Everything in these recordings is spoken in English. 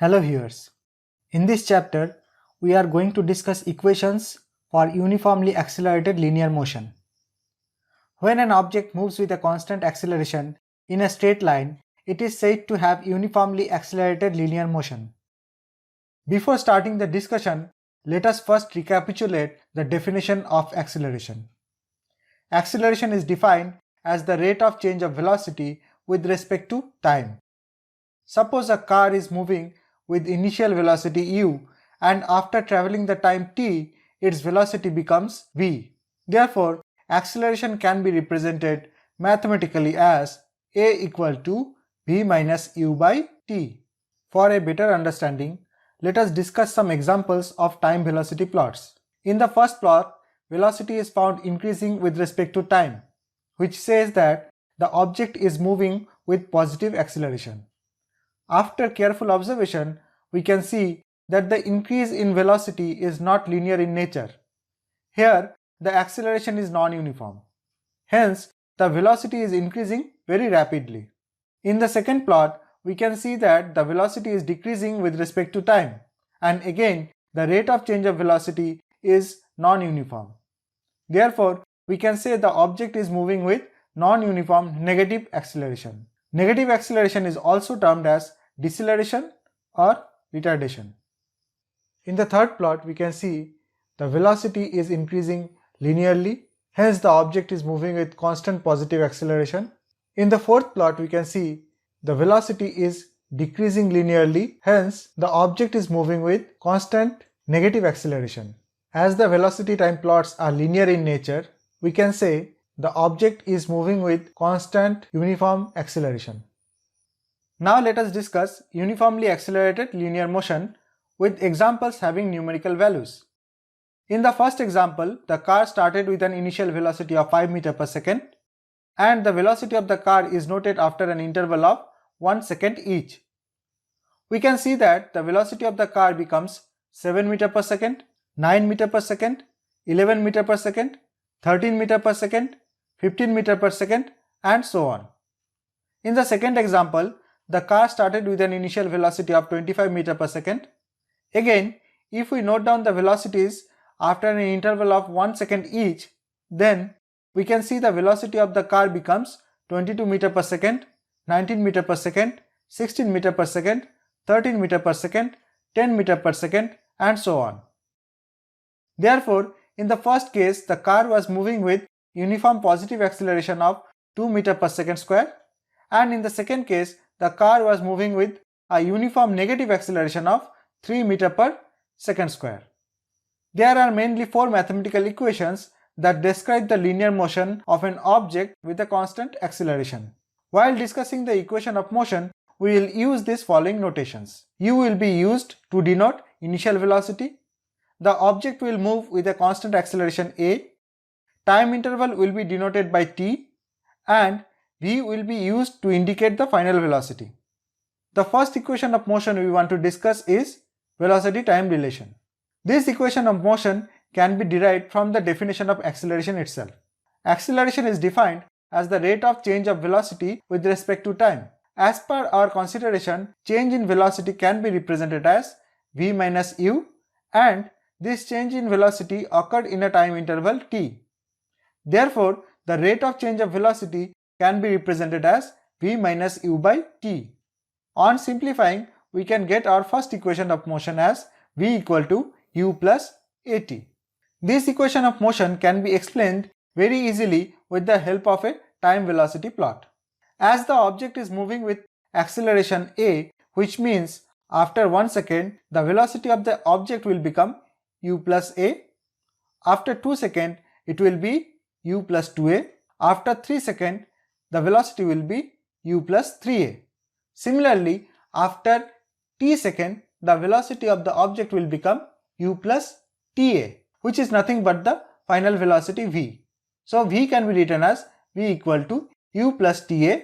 Hello viewers. In this chapter, we are going to discuss equations for uniformly accelerated linear motion. When an object moves with a constant acceleration in a straight line, it is said to have uniformly accelerated linear motion. Before starting the discussion, let us first recapitulate the definition of acceleration. Acceleration is defined as the rate of change of velocity with respect to time. Suppose a car is moving with initial velocity u, and after traveling the time t, its velocity becomes v. Therefore, acceleration can be represented mathematically as a equal to v minus u by t. For a better understanding, let us discuss some examples of time velocity plots. In the first plot, velocity is found increasing with respect to time, which says that the object is moving with positive acceleration. After careful observation, we can see that the increase in velocity is not linear in nature. Here, the acceleration is non-uniform. Hence, the velocity is increasing very rapidly. In the second plot, we can see that the velocity is decreasing with respect to time, and again, the rate of change of velocity is non-uniform. Therefore, we can say the object is moving with non-uniform negative acceleration. Negative acceleration is also termed as deceleration or retardation. In the third plot, we can see the velocity is increasing linearly, hence the object is moving with constant positive acceleration. In the fourth plot, we can see the velocity is decreasing linearly, hence the object is moving with constant negative acceleration. As the velocity time plots are linear in nature, we can say the object is moving with constant uniform acceleration. Now let us discuss uniformly accelerated linear motion with examples having numerical values. In the first example, the car started with an initial velocity of 5 meters per second, and the velocity of the car is noted after an interval of 1 second each. We can see that the velocity of the car becomes 7 meters per second, 9 meters per second, 11 meters per second, 13 meters per second, 15 meters per second, and so on. In the second example, the car started with an initial velocity of 25 meters per second. Again, if we note down the velocities after an interval of 1 second each, then we can see the velocity of the car becomes 22 meters per second, 19 meters per second, 16 meters per second, 13 meters per second, 10 meters per second, and so on. Therefore, in the first case, the car was moving with uniform positive acceleration of 2 meters per second square, and in the second case, the car was moving with a uniform negative acceleration of 3 meters per second square. There are mainly 4 mathematical equations that describe the linear motion of an object with a constant acceleration. While discussing the equation of motion, we will use these following notations. U will be used to denote initial velocity. The object will move with a constant acceleration a. Time interval will be denoted by t, and v will be used to indicate the final velocity. The first equation of motion we want to discuss is velocity-time relation. This equation of motion can be derived from the definition of acceleration itself. Acceleration is defined as the rate of change of velocity with respect to time. As per our consideration, change in velocity can be represented as v minus u, and this change in velocity occurred in a time interval t. Therefore, the rate of change of velocity can be represented as v minus u by t. On simplifying, we can get our first equation of motion as v equal to u plus at. This equation of motion can be explained very easily with the help of a time velocity plot. As the object is moving with acceleration a, which means after 1 second, the velocity of the object will become u plus a. After 2 seconds, it will be u plus 2a. After 3 seconds, the velocity will be u plus 3a. Similarly, after t second, the velocity of the object will become u plus ta, which is nothing but the final velocity v. So v can be written as v equal to u plus ta,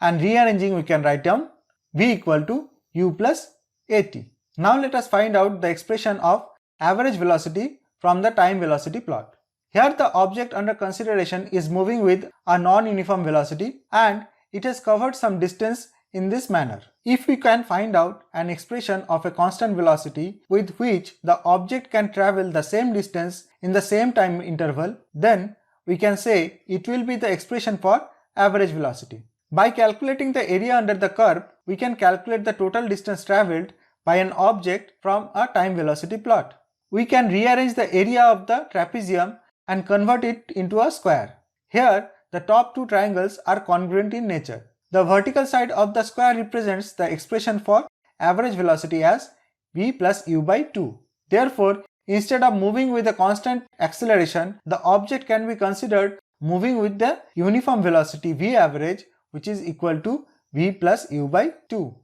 and rearranging we can write down v equal to u plus at. Now let us find out the expression of average velocity from the time velocity plot. Here the object under consideration is moving with a non-uniform velocity, and it has covered some distance in this manner. If we can find out an expression of a constant velocity with which the object can travel the same distance in the same time interval, then we can say it will be the expression for average velocity. By calculating the area under the curve, we can calculate the total distance traveled by an object from a time velocity plot. We can rearrange the area of the trapezium and convert it into a square. Here, the top two triangles are congruent in nature. The vertical side of the square represents the expression for average velocity as v plus u by 2. Therefore, instead of moving with a constant acceleration, the object can be considered moving with the uniform velocity v average, which is equal to v plus u by 2.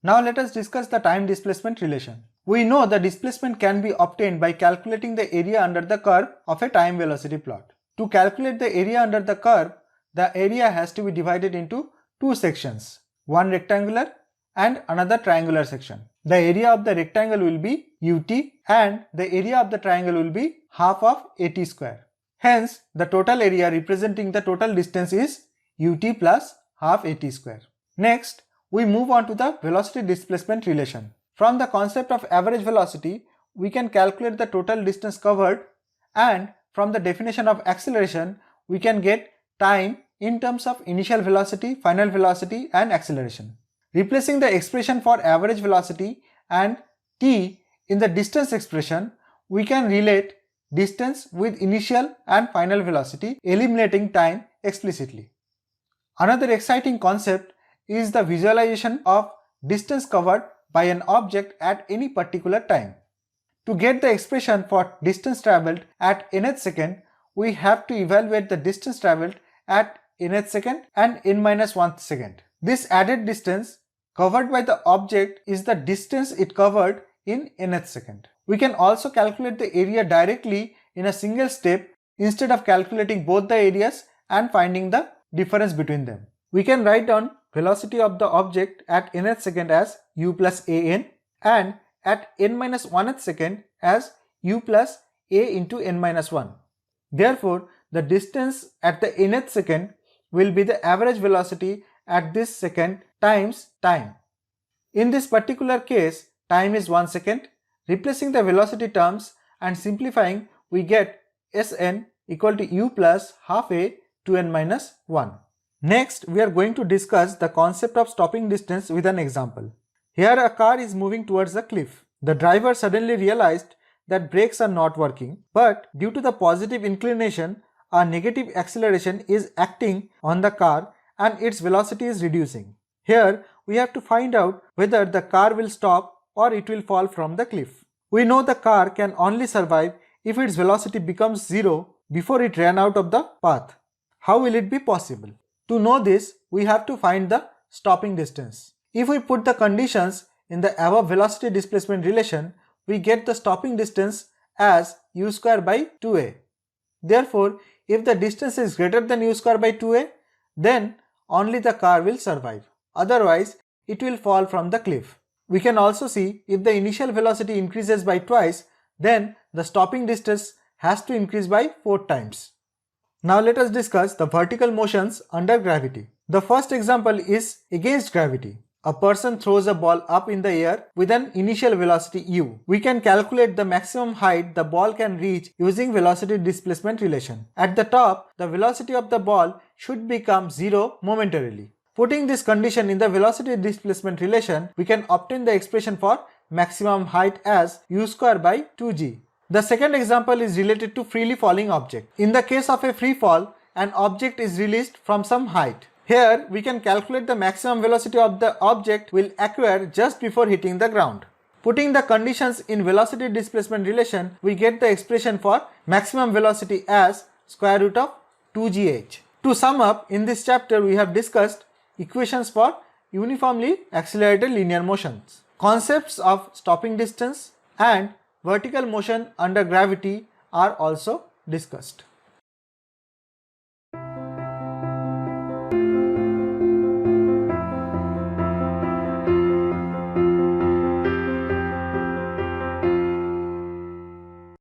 Now let us discuss the time displacement relation. We know the displacement can be obtained by calculating the area under the curve of a time velocity plot. To calculate the area under the curve, the area has to be divided into two sections, one rectangular and another triangular section. The area of the rectangle will be ut and the area of the triangle will be half of at square. Hence, the total area representing the total distance is ut plus half at square. Next, we move on to the velocity displacement relation. From the concept of average velocity, we can calculate the total distance covered, and from the definition of acceleration, we can get time in terms of initial velocity, final velocity and acceleration. Replacing the expression for average velocity and t in the distance expression, we can relate distance with initial and final velocity, eliminating time explicitly. Another exciting concept is the visualization of distance covered by an object at any particular time. To get the expression for distance travelled at nth second, we have to evaluate the distance travelled at nth second and n-1th second. This added distance covered by the object is the distance it covered in nth second. We can also calculate the area directly in a single step instead of calculating both the areas and finding the difference between them. We can write down velocity of the object at nth second as u plus an and at n-1th second as u plus a into n-1. Therefore, the distance at the nth second will be the average velocity at this second times time. In this particular case, time is 1 second. Replacing the velocity terms and simplifying, we get Sn equal to u plus half a to n-1. Next, we are going to discuss the concept of stopping distance with an example. Here a car is moving towards a cliff. The driver suddenly realized that brakes are not working, but due to the positive inclination, a negative acceleration is acting on the car and its velocity is reducing. Here, we have to find out whether the car will stop or it will fall from the cliff. We know the car can only survive if its velocity becomes 0 before it ran out of the path. How will it be possible? To know this, we have to find the stopping distance. If we put the conditions in the above velocity displacement relation, we get the stopping distance as u square by 2a. Therefore, if the distance is greater than u square by 2a, then only the car will survive. Otherwise, it will fall from the cliff. We can also see if the initial velocity increases by twice, then the stopping distance has to increase by 4 times. Now let us discuss the vertical motions under gravity. The first example is against gravity. A person throws a ball up in the air with an initial velocity u. We can calculate the maximum height the ball can reach using velocity displacement relation. At the top, the velocity of the ball should become 0 momentarily. Putting this condition in the velocity displacement relation, we can obtain the expression for maximum height as u square by 2g. The second example is related to freely falling object. In the case of a free fall, an object is released from some height. Here, we can calculate the maximum velocity of the object will acquire just before hitting the ground. Putting the conditions in velocity displacement relation, we get the expression for maximum velocity as square root of 2gh. To sum up, in this chapter we have discussed equations for uniformly accelerated linear motions. Concepts of stopping distance and vertical motion under gravity are also discussed.